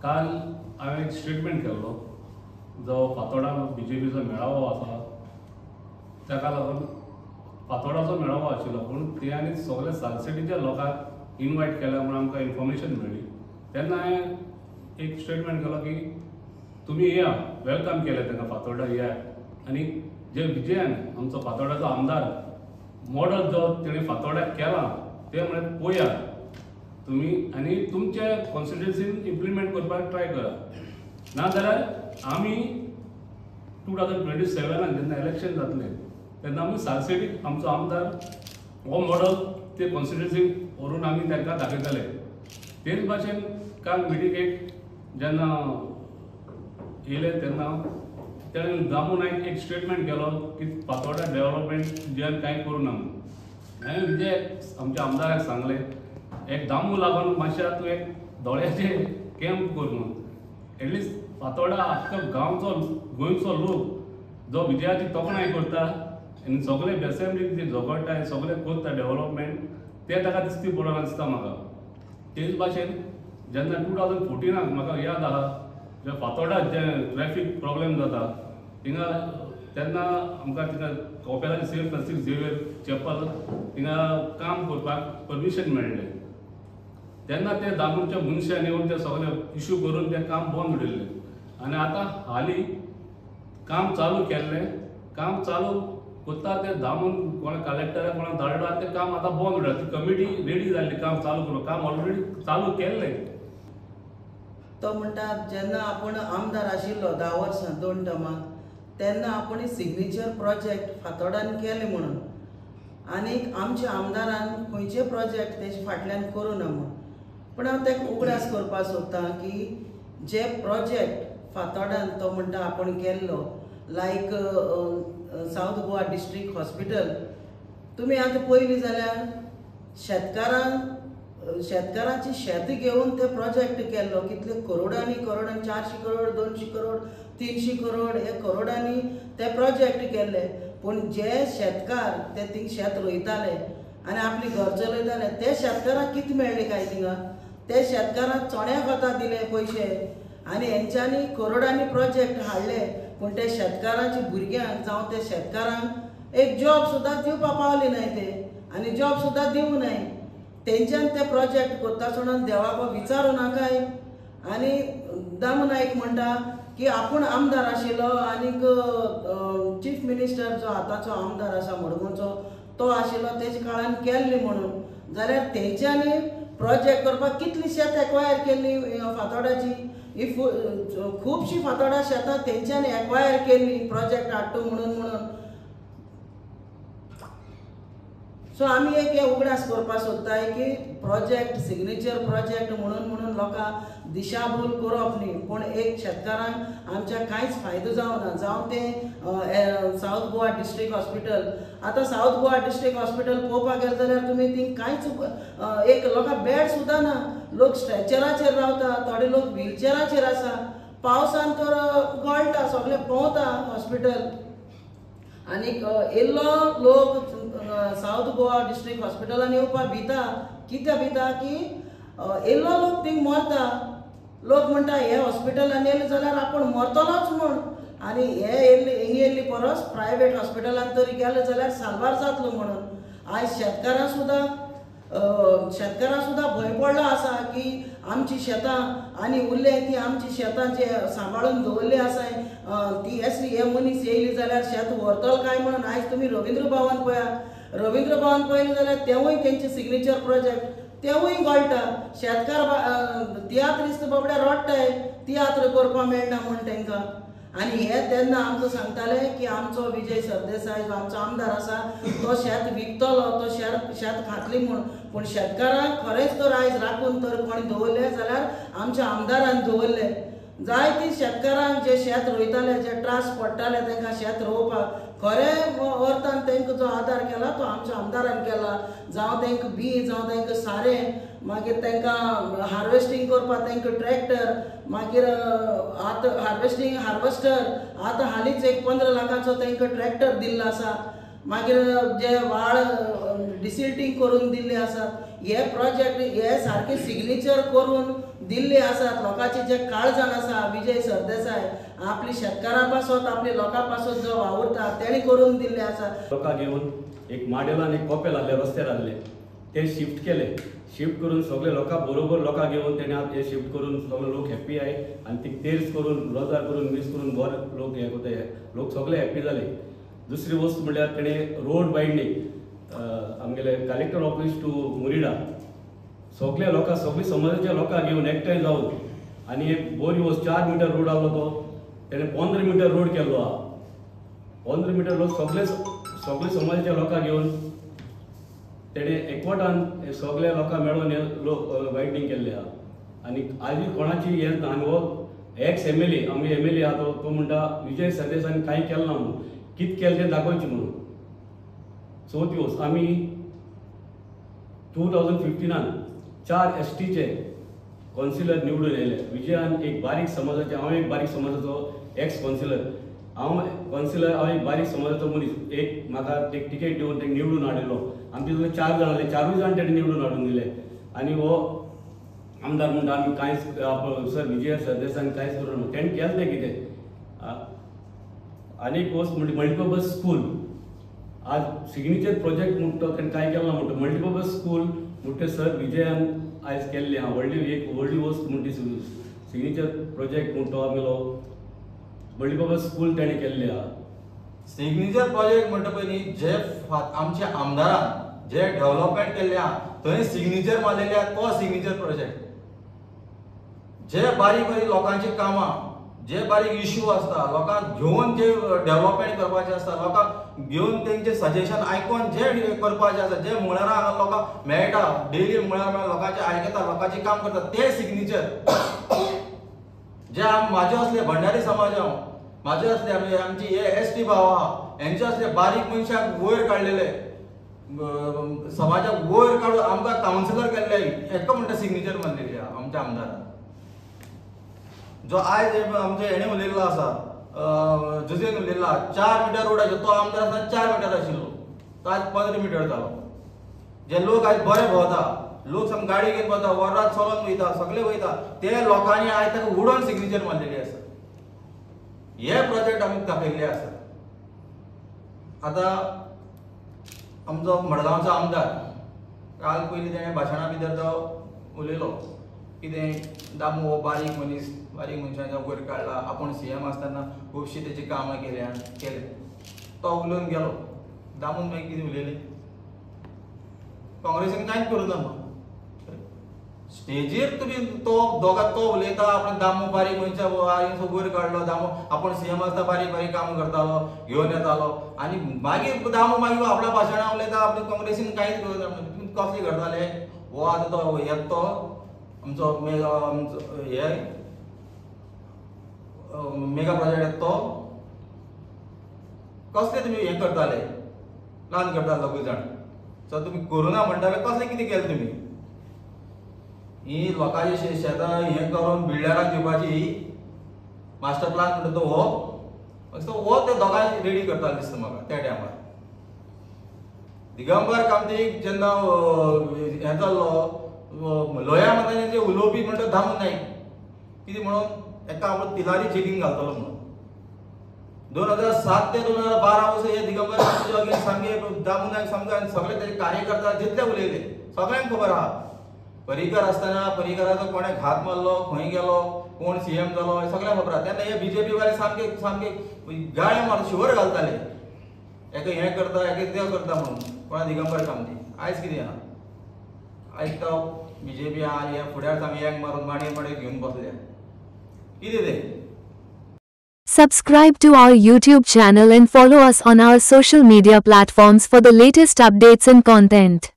काल हांवें एक स्टेटमेंट केल्लो जो फातोर्डा BJPचो मेळावो आसा ताका लागून फातोर्डाचो मेळावो आशिल्लो पूण तांणी सगळे सालसेटीच्या लोकांक इनवायट केल्या म्हणून आमकां इन्फॉर्मेशन मेळ्ळी तेन्ना हांवें एक स्टेटमेंट केलो की तुमी येया वेलकम केलें तांकां फातोर्डा येया आनी जे विजयान आमचो फातोर्डाचो आमदार मॉडल जो तेणें फातोर्ड्याक केला ते म्हळ्यार पळया तुमी आनी तुमच्या कॉन्स्टिट्युएन्सीन इम्प्लिमेंट करपाक ट्राय करा नाजाल्यार आमी 2027 जेन्ना इलेक्शन जातलें तेन्ना आमी सालसेटीक आमचो आमदार हो मॉडल ते कॉन्स्टिट्युएन्सीक व्हरून आमी तांकां दाखयतले तेच भाशेन काल मिटिंगेक जेन्ना येयले तेन्ना तेणें दामू नायक एक स्टेटमेंट केलो की फातोर्डा डेव्हलपमेंट जेन कांय करूना म्हणून हांवें विजय आमच्या आमदाराक सांगलें एक दामू लागून मातशें तूं एक दोळ्याचे कॅम्प कर म्हणून एटलिस्ट फातोर्डा आख्खो गांवचो गोंयचो लोक जो विजयाची तोखणाय करता आनी सगळे बेसेंब्लीक जे झगडटाय सगळे करता डेव्हलपमेंट ते ताका दिसती पडना दिसता म्हाका तेच भाशेन जेन्ना 2014 म्हाका याद आहा जे फातोर्डा जे ट्रॅफीक प्रॉब्लेम जाता थिंगा तेन्ना आमकां थिंगा कोपेलाचे सेंट फ्रांसीस झेवियर चॅपल थिंगा काम करपाक परमिशन मेळ्ळें तेन्ना ते दामूच्या मनशान येवन ते सगळे इश्यू करून ते काम बंद उडयल्लें आनी आतां हालीं काम चालू केल्लें काम चालू कोत्ता ते दामून कोणा कलेक्टराक कोणाक धाडला ते काम आतां बंद उडयला ती कमिटी रेडी जाल्ली काम चालू करूंक काम ऑलरेडी चालू केल्लें तो म्हणटा जेन्ना आपूण आमदार आशिल्लो 10 वर्सां 2 टर्मां तेन्ना आपूण सिग्नेचर प्रोजेक्ट फातोर्डान केले म्हणून आनीक आमच्या आमदारान खंयचे प्रोजेक्ट तेजे फाटल्यान करूना म्हणून पूण हांव तेका उगडास करपाक सोदतां की जे प्रोजेक्ट फातोर्डान तो म्हणटा आपूण केल्लो लायक सावथ गोवा डिस्ट्रिक्ट हॉस्पिटल तुमी आतां पयलीं जाल्यार शेतकारांची शेत घेवन ते प्रोजेक्ट केल्लो कितले करोडांनी 400 करोड 200 करोड 300 करोड हे करोडांनी ते प्रोजेक्ट केल्ले पूण जे शेतकार ते थिंग शेत रोयताले आनी आपली घर चलयताले ते शेतकारांक कितें मेळ्ळें काय थिंगा ते शेतकारांक चोण्या खतां दिले पयशे आनी हेंच्यांनी करोडांनी प्रोजेक्ट हाडले पूण ते शेतकारांच्या भुरग्यांक जावं ते शेतकारांक एक जॉब सुद्दां दिवपाक पावले नाय ते आनी जॉब सुद्दां दिवं नाय तेंच्यान ते प्रोजेक्ट करता सोडून देवाको विचारूं नाकाय आनी दामू नायक म्हणटा की आपूण आमदार आशिल्लो आनीक चीफ मिनिस्टर जो आतांचो आमदार आसा मडगांवचो तो आशिल्लो तेजे काळान केल्ली म्हणून जाल्यार तेंच्यांनी प्रोजेक्ट करपाक कितली शेत एक्वायर केल्ली फातोर्डाची ही खुबशीं फातोर्डा शेतां तेंच्यांनी एक्वायर केल्ली प्रोजेक्ट हाडटू म्हणून सो आमी एक हे उगडास करपाक सोदताय की प्रोजेक्ट सिग्नेचर प्रोजेक्ट म्हणून लोकांक दिशाभूल करप न्ही पूण एक शेतकारांक आमच्या कांयच फायदो जावना जावं ते सावथ गोवा डिस्ट्रिक्ट हॉस्पिटल आतां सावथ गोवा डिस्ट्रिक्ट हॉस्पिटल पळोवपाक गेले जाल्यार तुमी थिंग कांयच एक लोकांक बेड सुद्दां ना लोक स्ट्रेचराचेर रावता थोडे लोक व्हीलचेराचेर आसा पावसान तर गळटा सगळे पोवता हॉस्पिटल आनीक येयल्लो लोक सावथ गोवा डिस्ट्रिक्ट हॉस्पिटलान येवपाक भिता कित्याक भिता की येयल्लो लोक थिंग मरता लोक म्हणटा हे हॉस्पिटलान येयले जाल्यार आपूण मरतलोच म्हूण आनी हे येयल्ली परस प्रायवेट हॉस्पिटलान तरी गेले जाल्यार सारवार जातलो म्हणून आयज शेतकारां सुद्दां भंय पडलो आसा की आमची शेतां आनी उरले ती आमची शेतां जे सांबाळून दवरली आसाय ती हे मनीस येयली जाल्यार शेत व्हरतलो काय म्हणून आयज तुमी रवींद्र भवन पळया रवींद्र भवन पळयलें जाल्यार तेवूय तेंचे सिग्नेचर प्रोजेक्ट तेवूय गळटा शेतकार तियात्र दिसता बाबड्या रडटाय तियात्र करपाक मेळना म्हूण तांकां आनी हे तेन्ना आमकां सांगताले की आमचो विजय सरदेसाय जो आमचो आमदार आसा तो शेत विकतलो तो शेत खातली म्हूण पूण शेतकारांक खरेंच तर आयज राखून तर कोणी दवरले जाल्यार आमच्या आमदारान दवरले जायती शेतकारांक जे शेत रोयताले जे त्रास पडटाले तांकां शेत रोवपाक खरें अर्थान तांकां जो आदार केला तो आमच्या आमदारान केला जावं तांकां बी जावं तांकां सारें मागीर तांकां हार्वेस्टिंग करपाक तांकां ट्रॅक्टर मागीर आतां हार्वेस्टर आतां हालींच एक 15 लाखाचो तांकां ट्रॅक्टर दिल्लो आसा मागीर जे वाळ डिसिल्टिंग करून दिल्ले आसात हे प्रोजेक्ट हे सारके सिग्नेचर करून दिल्ले आसात, लोकांचे जे काळजान आसा विजय सरदेसाय आपली शेतकारां पासत आपली लोकां पासत जो वावुरता तेणी करून दिल्ले आसा. लोकांक घेवन एक माडेलान एक कॉपेल आहले रस्त्यार आहले ते शिफ्ट केले. शिफ्ट करून सगळे लोकां बरोबर लोकांक घेवन तेणे हे शिफ्ट करून सगळे लोक हॅप्पी आहाय आनी ती तेर्स करून रोजार करून मीस करून बरे लोक हे कोताय लोक सगळे हॅप्पी जाले. दुसरी वस्त म्हणल्यार तेणे रोड बायंडींग आमगेले कलेक्टर ऑफिस टू मुरिडा सगळे लोकां सगळी समाजाच्या लोकांक घेवन एकठांय जावन आनी एक बरी वस्त 4 मीटर रोड आहलो तो तेणे 15 मीटर रोड केल्लो आहा. 15 मीटर रोड सगळे समाजाच्या लोकांक घेवन तेणे एकवटान सगळ्या लोकांक मेळोन हे वायटींग केल्लें आहा. आनी आजी कोणाची हें ना आनी हो एक्स MLA आमगे MLA आहा तो म्हणटा विजय सरदेसायन कांय केलें ना म्हणून कितें केलें तें दाखोवचें म्हणून. चवथी वस्त आमी 2015 4 STचे कावन्सिलर निवडून येयले. विजयान एक बारीक समाजाचे हांव एक बारीक समाजाचो एक्स कावन्सिलर हांव एक बारीक समाजाचो मनीस एक म्हाका एक टिकेट दिवन तें निवडून हाडिल्लो. आमचे सगळे 4 जाण आसले 4 जाण तेणे निवडून हाडून दिले. आनी हो आमदार म्हणटा आमी कांयच सर विजय सरदेसायन कांयच करूं ना तेणें केलें तें कितें. आनी एक वस्त म्हणजे मल्टीपर्पज स्कूल आज सिग्नेचर प्रोजेक्ट म्हणटा तेणें कांय केलें ना म्हणटा मल्टीपर्पज स्कूल म्हणटा सर विजयान आयज केल्लें आहा. व्हडली वस्त म्हणटी सिग्नेचर प्रोजेक्ट म्हणटा आमगेलो मल्टीपर्पज स्कूल तेणें केल्लें आहा. सिग्नेचर प्रोजेक्ट म्हणटा पयलीं जे आमच्या आमदारान जे डेव्हलपमेंट केल्लें आहा थंय सिग्नेचर मारलेले आहा तो सिग्नेचर प्रोजेक्ट. जे बारीक लोकांची कामां जे बारीक इश्यू आसता लोकांक घेवन जे डेव्हलपमेंट करपाचें आसता लोकांक घेवन तेंचे सजेशन आयकून जे करपाचें आसा जे मुळारां हांगा लोकांक मेळटा डेली मुळार लोकांचे आयकता लोकांचें काम करता ते सिग्नेचर. जे म्हाजे असले भंडारी समाज म्हाजे असले आमची हे ST भाव आहा हेंचे असले बारीक मनशाक वयर काडलेले समाजाक वयर काडून आमकां कावन्सिलर केल्ले हेका म्हणटा सिग्नेचर मारलेली आहा आमच्या आमदारान. जो आयज आमचे हेणे उलयल्लो आसा जुजेन उलयल्लो 4 मीटर रोड आशिल्लो तो आमदार आसतना 4 मीटर आशिल्लो तो आयज 15 मीटर जालो. जे लोक आयज बरे भोंवता लोक सामके गाडी घेवन भोंवता वरात चलोन वयता सगळे वयता ते लोकांनी आयज ताका उडोवन सिग्नेचर मारलेली आसा. हे प्रोजेक्ट आमी दाखयल्ले आसा. आतां आमचो मडगांवचो आमदार काल पयलीं तेणें भाशणा भितर तो उलयलो कितें दामू हो बारीक मनशांच्या वयर काडला आपूण CM आसतना खुबशीं तेची कामां केले तो उलोवन गेलो. दामून मागीर कितें उलयलें काँग्रेसीन कांयच करूं ना स्टेजीर तुमी तो उलयता आपण दामू बारीक मनशा वयर काडलो दामू आपूण CM आसता बारीक काम करतालो घेवन येतालो आनी मागीर दामू मागीर आपल्या भाशणां उलयता आपल्या काँग्रेसीन कांयच करूं ना तुमी कसले करताले. हो आतां तो येतो आमचो हे मेगा प्रोजेक्ट तो कसले तुमी हें करताले प्लान करताले दोगूय जाण. सो तुमी कोरोना म्हणटाले कसले कितें केलें तुमी ही लोकांची शेतां हें करून बिल्डरांक दिवपाची मास्टर प्लान म्हणटा तो हो ते दोगांय रेडी करतालो दिसता म्हाका त्या टायमार. दिगंबर कामतीक जेन्ना हें जाल्लो लोया मतांनी जे उलोवपी म्हणटा दामू नायक कितें म्हणून एका आपण तिलारी चेकींग घालतलो म्हणून 2007 ते 2012 वर्सा हे दिगंबर कामतीचे अगेन्स्ट सामके दामू नायक सामके सगळे तेजे कार्यकर्ता जितले उलयले सगळ्यांक खबर आहा. पर्रीकर आसतना पर्रीकराचो कोणे घात मारलो खंय गेलो कोण CM जालो हे सगळ्यांक खबर आहा. तेन्ना हे BJP वाले सामके गाळे मारून शिवर घालताले एका हें करता एका तें करता म्हणून कोणा दिगंबर कामती. आयज कितें आहा आयज तो BJP आहा आनी हे फुड्यार सामके एक मारून माडे घेवन बसल्या कितें तें. Subscribe to our YouTube channel and follow us on our social media platforms for the latest updates and content.